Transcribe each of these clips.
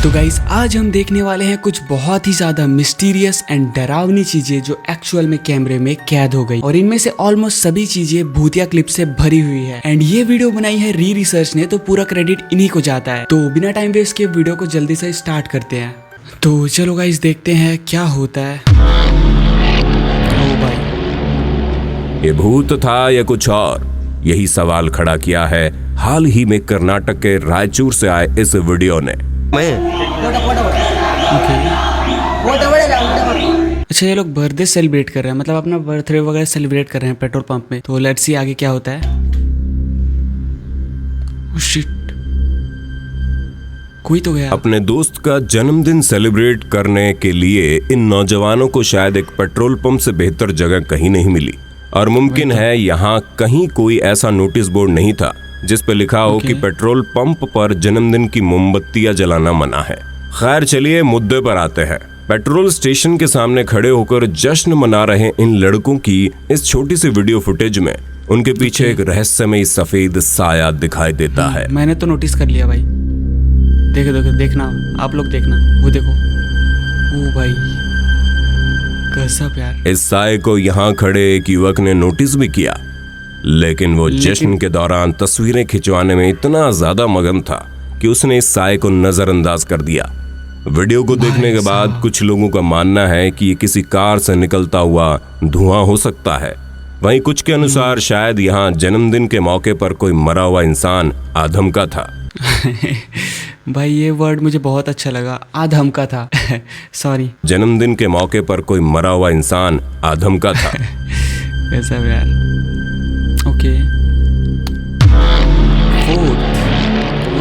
तो गाइस आज हम देखने वाले हैं कुछ बहुत ही ज्यादा मिस्टीरियस एंड डरावनी चीजें जो एक्चुअल में कैमरे में कैद हो गई और इनमें से ऑलमोस्ट सभी चीजें भूतिया क्लिप से भरी हुई है। एंड ये वीडियो बनाई है री रिसर्च ने, तो पूरा क्रेडिट इन्हीं को जाता है। तो बिना टाइम वेस्ट के वीडियो को जल्दी से स्टार्ट करते हैं। तो चलो गाइस देखते हैं क्या होता है। ओ भाई, ये भूत था या कुछ और, यही सवाल खड़ा किया है हाल ही में कर्नाटक के रायचूर से आए इस वीडियो ने। अच्छा, ये लोग बर्थडे सेलिब्रेट कर रहे हैं, मतलब अपना बर्थडे वगैरह सेलिब्रेट कर रहे हैं पेट्रोल पंप में। तो लेट्स सी आगे क्या होता है। oh shit, कोई तो गया। अपने दोस्त का जन्मदिन सेलिब्रेट करने के लिए इन नौजवानों को शायद एक पेट्रोल पंप से बेहतर जगह कहीं नहीं मिली, और मुमकिन है यहाँ कहीं कोई ऐसा नोटिस बोर्ड नहीं था जिस पे लिखा हो कि पेट्रोल पंप पर जन्मदिन की मोमबत्तियां जलाना मना है। खैर चलिए मुद्दे पर आते हैं। पेट्रोल स्टेशन के सामने खड़े होकर जश्न मना रहे इन लड़कों की इस छोटी सी वीडियो फुटेज में उनके पीछे एक रहस्यमय सफेद साया दिखाई देता है। मैंने तो नोटिस कर लिया भाई। देखो देखो, देखना आप लोग, देखना वो देखो। ओ भाई गजब यार। इस साये को यहाँ खड़े एक युवक ने नोटिस भी किया, लेकिन वो जश्न के दौरान तस्वीरें खिंचवाने में इतना ज्यादा मगन था कि उसने इस साये को नजरअंदाज कर दिया। वीडियो को देखने के बाद कुछ लोगों का मानना है कि ये किसी कार से निकलता हुआ धुआं हो सकता है। वहीं कुछ के अनुसार शायद यहाँ जन्मदिन के मौके पर कोई मरा हुआ इंसान आधमका था। भाई ये वर्ड मुझे बहुत अच्छा लगा, आधमका था। सॉरी, जन्मदिन के मौके पर कोई मरा हुआ इंसान आधमका था। कैसा यार। Okay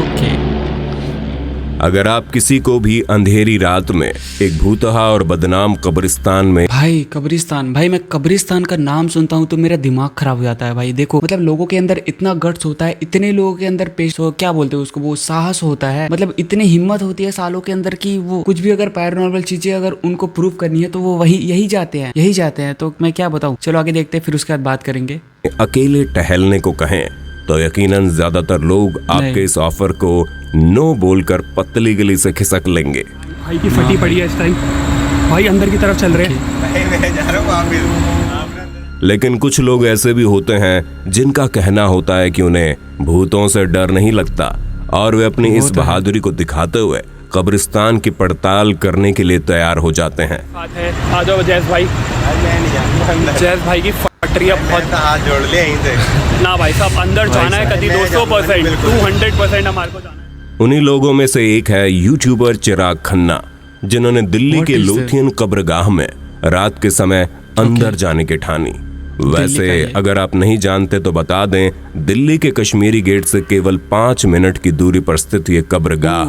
okay. अगर आप किसी को भी अंधेरी रात में एक भूतहा और बदनाम कब्रिस्तान में, भाई कब्रिस्तान, भाई मैं कब्रिस्तान का नाम सुनता हूँ तो मेरा दिमाग खराब हो जाता है भाई। देखो मतलब लोगों के अंदर इतना गट्स होता है, इतने लोगों के अंदर क्या बोलते हैं उसको, वो साहस होता है, मतलब इतनी हिम्मत होती है सालों के अंदर कि वो कुछ भी अगर पैरानॉर्मल चीजें अगर उनको प्रूव करनी है तो वो यही जाते हैं। तो मैं क्या बताऊँ, चलो आगे देखते हैं, फिर उसके बाद बात करेंगे। अकेले टहलने को कहें तो यकीनन ज्यादातर लोग आपके इस ऑफर को नो बोलकर पतली गली से खिसक लेंगे। भाई की फटी पड़ी है इस टाइम, भाई अंदर की तरफ चल रहे हैं। मैं जा रहा हूं। लेकिन कुछ लोग ऐसे भी होते हैं जिनका कहना होता है कि उन्हें भूतों से डर नहीं लगता, और वे अपनी इस बहादुरी को दिखाते हुए कब्रिस्तान की पड़ताल करने के लिए तैयार हो जाते हैं। आ जाओ जैस भाई। जैस भाई की फटरिया बहुत, हाथ जोड़ ले यहीं से। ना भाई साहब अंदर जाना है कभी 200%, 200% हमारे को जाना है। उन्हीं लोगों में से एक है यूट्यूबर चिराग खन्ना, जिन्होंने दिल्ली के लोथियन कब्रगाह में रात के समय अंदर जाने की ठानी। वैसे अगर आप नहीं जानते तो बता दें, दिल्ली के कश्मीरी गेट से केवल 5 मिनट की दूरी पर स्थित ये कब्रगाह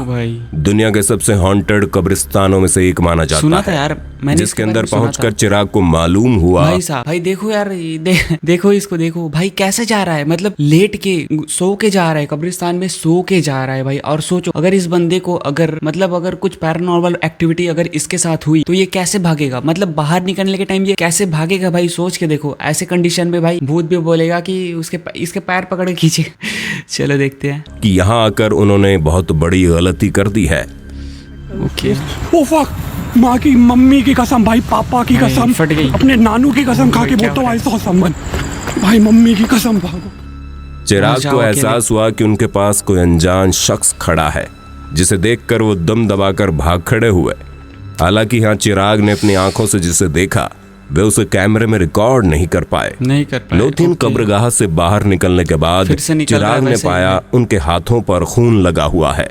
दुनिया के सबसे हॉन्टेड कब्रिस्तानों में से एक माना जाता है यार। जिसके अंदर पहुंचकर चिराग को मालूम हुआ, भाई साहब, भाई देखो यार, देखो इसको, देखो भाई कैसे जा रहा है, मतलब लेट के सो के जा रहा है, कब्रिस्तान में सो के जा रहा है भाई। और सोचो अगर इस बंदे को अगर कुछ पैरानॉर्मल एक्टिविटी अगर इसके साथ हुई तो ये कैसे भागेगा, मतलब बाहर निकलने के टाइम ये कैसे भागेगा भाई। सोच के देखो, ऐसे कंडीशन में भाई भूत भी बोलेगा कि इसके पैर पकड़ के खींचे। चलो देखते हैं कि यहाँ आकर उन्होंने बहुत बड़ी गलती कर दी है। ओके। ओ फक, माँ की, मम्मी की कसम भाई, पापा की कसम, फट गई। अपने नानू की कसम खा के बोलता हूँ ऐसा संबंध, भाई मम्मी की कसम। भागो। चिराग को एहसास हुआ कि उनके पास कोई अनजान शख्स खड़ा है, जिसे देखकर वो दम दबाकर भाग खड़े हुए। हालांकि यहाँ चिराग ने अपनी आंखों से जिसे देखा वे उसे कैमरे में रिकॉर्ड नहीं कर पाए। लोथियन कब्रगाह से बाहर निकलने के बाद चिराग ने पाया उनके हाथों पर खून लगा हुआ है,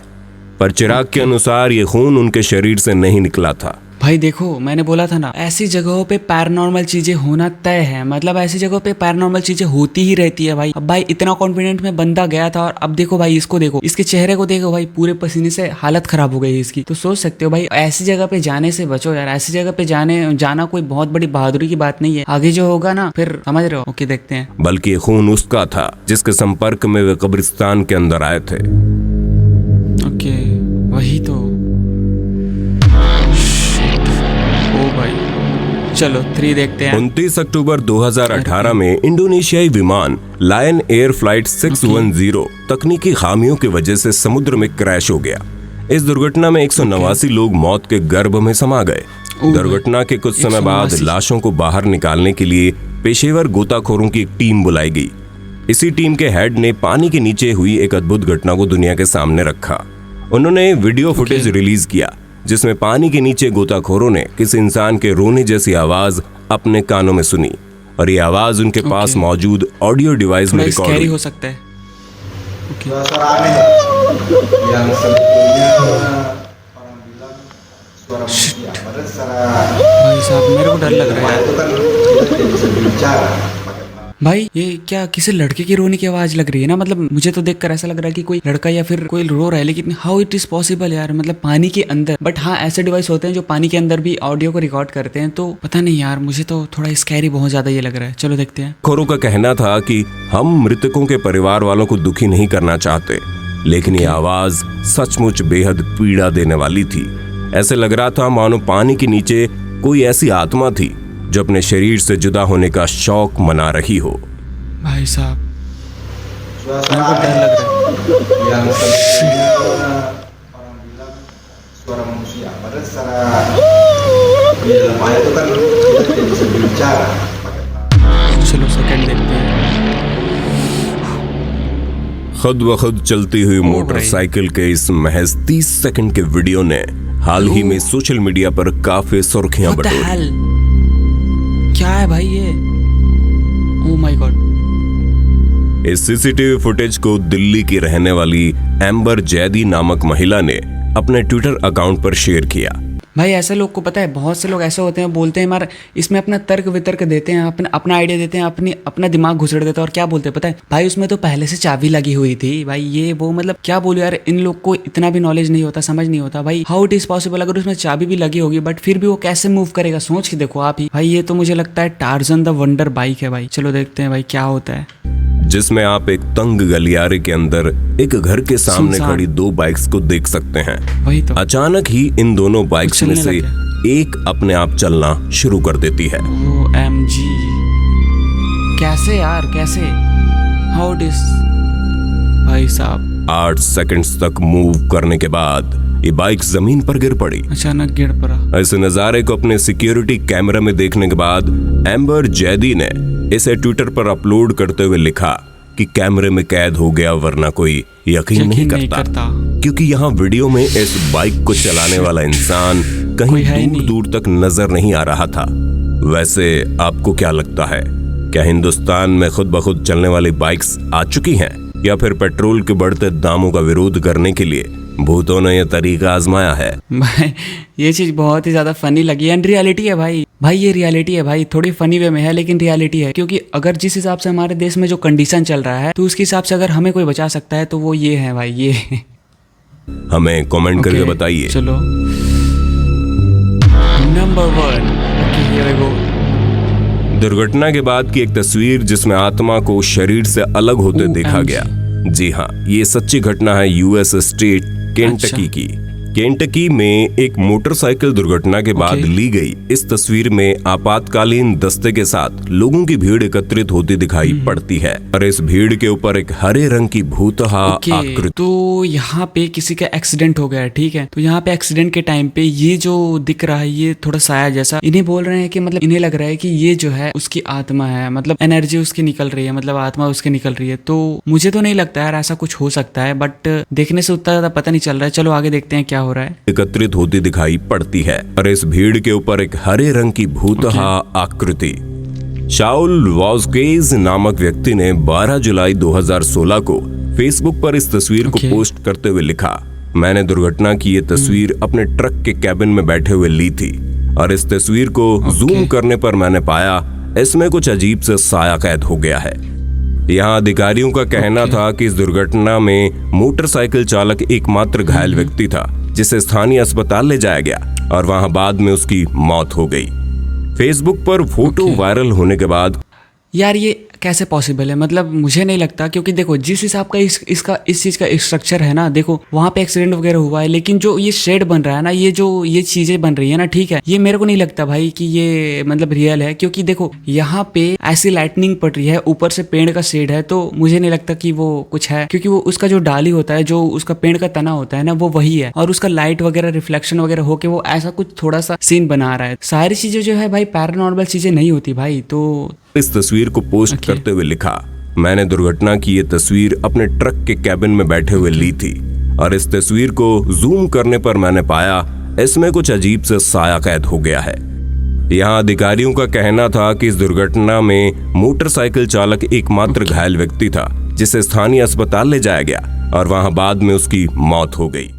पर चिराग के अनुसार ये खून उनके शरीर से नहीं निकला था। भाई देखो मैंने बोला था ना, ऐसी जगहों पे पैरानॉर्मल चीजें होना तय है, मतलब ऐसी जगहों पे पैरानॉर्मल चीजें होती ही रहती है भाई। अब भाई इतना कॉन्फिडेंट में बंदा गया था, और अब देखो भाई इसको देखो, इसके चेहरे को देखो भाई, पूरे पसीने से हालत खराब हो गई इसकी। तो सोच सकते हो भाई, ऐसी जगह पे जाने से बचो यार। ऐसी जगह पे जाना कोई बहुत बड़ी बहादुरी की बात नहीं है, आगे जो होगा ना फिर समझ रहे हो। ओके देखते हैं। बल्कि खून उसका था जिसके संपर्क में वे कब्रिस्तान के अंदर आए थे। ओके वही तो। चलो 3 देखते हैं। 29 अक्टूबर 2018 में इंडोनेशियाई विमान लायन एयर फ्लाइट 610 तकनीकी खामियों की वजह से समुद्र में क्रैश हो गया। इस दुर्घटना में 189 लोग मौत के गर्भ में समा गए। दुर्घटना के कुछ समय बाद लाशों को बाहर निकालने के लिए पेशेवर गोताखोरों की एक टीम बुलाई गई। इसी टीम के हेड ने पानी के नीचे हुई एक अद्भुत घटना को दुनिया के सामने रखा। उन्होंने वीडियो फुटेज रिलीज किया जिसमें पानी के नीचे गोताखोरों ने किसी इंसान के रोने जैसी आवाज अपने कानों में सुनी और ये आवाज उनके पास मौजूद ऑडियो डिवाइस में रिकॉर्ड हुई। हो सकता है। Suara aneh yang sebetulnya orang bilang suara manusia. Padahal secara भाई साहब मेरे को डर लग रहा है itu kan kita tidak bisa berbicara. भाई। ये क्या किसी लड़के की रोने की आवाज लग रही है ना? मतलब मुझे तो देखकर ऐसा लग रहा है कि कोई लड़का या फिर कोई रो रहा है, लेकिन हाउ इट इज पॉसिबल यार? मतलब पानी के अंदर। बट हाँ, ऐसे डिवाइस होते हैं जो पानी के अंदर भी ऑडियो को रिकॉर्ड करते हैं, तो पता नहीं यार, मुझे तो थोड़ा स्कैरी बहुत ज्यादा ये लग रहा है। चलो देखते हैं। खोरों का कहना था कि हम मृतकों के परिवार वालों को दुखी नहीं करना चाहते, लेकिन ये आवाज सचमुच बेहद पीड़ा देने वाली थी। ऐसे लग रहा था मानो पानी के नीचे कोई ऐसी आत्मा थी जो अपने शरीर से जुदा होने का शौक मना रही हो। भाई साहब Suara मेरे को डर लग रहा है। yang sebetulnya orang bilang suara manusia. Padahal secara di dalam ayat itu kan kita tidak bisa berbicara. चलो सेकंड देखते हैं। खुद ब खुद चलती हुई मोटरसाइकिल के इस महज 30 सेकंड के वीडियो ने हाल ही में सोशल मीडिया पर काफी सुर्खियां What the बटोरी। hell? क्या है भाई ये? Oh my God. इस सीसीटीवी फुटेज को दिल्ली की रहने वाली एम्बर जैदी नामक महिला ने अपने ट्विटर अकाउंट पर शेयर किया। भाई ऐसे लोग को पता है, बहुत से लोग ऐसे होते हैं, बोलते हैं मार इसमें अपना तर्क वितर्क देते हैं, अपना आइडिया देते हैं, अपना दिमाग घुसड़ देते हैं, और क्या बोलते हैं पता है भाई, उसमें तो पहले से चाबी लगी हुई थी भाई, ये वो। मतलब क्या बोलूं यार, इन लोग को इतना भी नॉलेज नहीं होता, समझ नहीं होता भाई। How it is possible? अगर उसमें चाबी भी लगी होगी बट फिर भी वो कैसे मूव करेगा? सोच के देखो आप ही भाई। ये तो मुझे लगता है टार्जन द वंडर बाइक है भाई। चलो देखते हैं भाई क्या होता है। जिसमें आप एक तंग गलियारे के अंदर एक घर के सामने खड़ी दो बाइक्स को देख सकते हैं। वही तो। अचानक ही इन दोनों बाइक्स में से एक अपने आप चलना शुरू कर देती है। OMG, कैसे यार, कैसे? How it is? भाई साहब 8 सेकंड्स तक मूव करने के बाद ये बाइक जमीन पर गिर पड़ी। अचानक गिर पड़ा। इस नजारे को अपने सिक्योरिटी कैमरा में देखने के बाद एम्बर जैदी ने इसे ट्विटर पर अपलोड करते हुए लिखा कि कैमरे में कैद हो गया, वरना कोई यकीन नहीं करता। क्योंकि यहाँ वीडियो में इस बाइक को चलाने वाला इंसान कहीं दूर दूर तक नजर नहीं आ रहा था। वैसे आपको क्या लगता है, क्या हिंदुस्तान में खुद ब खुद चलने वाली बाइक्स आ चुकी हैं, या फिर पेट्रोल के बढ़ते दामों का विरोध करने के लिए भूतों ने यह तरीका आजमाया है? भाई ये चीज बहुत ही ज्यादा फनी लगी, एंड रियलिटी है भाई। भाई ये रियलिटी है भाई, थोड़ी फनी वे में है लेकिन रियलिटी है। क्योंकि अगर जिस हिसाब से हमारे देश में जो कंडीशन चल रहा है, तो उसके हिसाब से अगर हमें कोई बचा सकता है तो वो ये है भाई, ये। हमें कमेंट करके बताइए। चलो number 1। Okay here we go. दुर्घटना के बाद की एक तस्वीर जिसमें आत्मा को शरीर से अलग होते देखा गया। जी हाँ, ये सच्ची घटना है यूएस स्टेट केंटकी की। केंटकी में एक मोटरसाइकिल दुर्घटना के बाद ली गई इस तस्वीर में आपातकालीन दस्ते के साथ लोगों की भीड़ एकत्रित होती दिखाई पड़ती है, और इस भीड़ के ऊपर एक हरे रंग की भूतहा आकृति। तो यहाँ पे किसी का एक्सीडेंट हो गया है, ठीक है। तो यहाँ पे एक्सीडेंट के टाइम पे ये जो दिख रहा है, ये थोड़ा साया जैसा, इन्हें बोल रहे हैं कि मतलब इन्हें लग रहा है कि ये जो है उसकी आत्मा है, मतलब एनर्जी उसकी निकल रही है, मतलब आत्मा उसकी निकल रही है। तो मुझे तो नहीं लगता यार ऐसा कुछ हो सकता है, बट देखने से उतना ज्यादा पता नहीं चल रहा है। चलो आगे देखते हैं क्या हो रहा है। एकत्रित होती दिखाई पड़ती है, और इस भीड़ के ऊपर एक हरे रंग की भूतहा आकृति। शाउल वॉजकेज नामक व्यक्ति ने 12 जुलाई 2016 को फेसबुक पर इस तस्वीर को पोस्ट करते हुए लिखा, मैंने दुर्घटना की ये तस्वीर अपने ट्रक के कैबिन में बैठे हुए ली थी, और इस तस्वीर को जूम करने पर मैंने पाया इसमें कुछ अजीब से साया कैद हो गया है। यहाँ अधिकारियों का कहना था कि इस दुर्घटना में मोटरसाइकिल चालक एकमात्र घायल व्यक्ति था, जिसे स्थानीय अस्पताल ले जाया गया और वहां बाद में उसकी मौत हो गई। फेसबुक पर फोटो वायरल होने के बाद यार ये कैसे पॉसिबल है? मतलब मुझे नहीं लगता, क्योंकि देखो जिस हिसाब का इस चीज का स्ट्रक्चर है ना, देखो वहां पे एक्सीडेंट वगैरह हुआ है, लेकिन जो ये शेड बन रहा है ना, ये चीजें बन रही है ना, ठीक है, ये मेरे को नहीं लगता भाई कि ये मतलब रियल है, क्योंकि देखो यहाँ पे ऐसी लाइटनिंग पड़ रही है, ऊपर से पेड़ का शेड है, तो मुझे नहीं लगता कि वो कुछ है, क्योंकि वो उसका जो डाली होता है, जो उसका पेड़ का तना होता है ना, वो वही है, और उसका लाइट वगैरह रिफ्लेक्शन वगैरह होके वो ऐसा कुछ थोड़ा सा सीन बना रहा है। सारी चीजें जो है भाई पैरानॉर्मल चीजें नहीं होती भाई। तो इस तस्वीर को पोस्ट करते हुए लिखा, मैंने दुर्घटना की ये तस्वीर अपने ट्रक के कैबिन में बैठे हुए ली थी और इस तस्वीर को जूम करने पर मैंने पाया इसमें कुछ अजीब से साया कैद हो गया है। यहाँ अधिकारियों का कहना था कि इस दुर्घटना में मोटरसाइकिल चालक एकमात्र घायल व्यक्ति था, जिसे स्थानीय अस्पताल ले जाया गया और वहां बाद में उसकी मौत हो गई।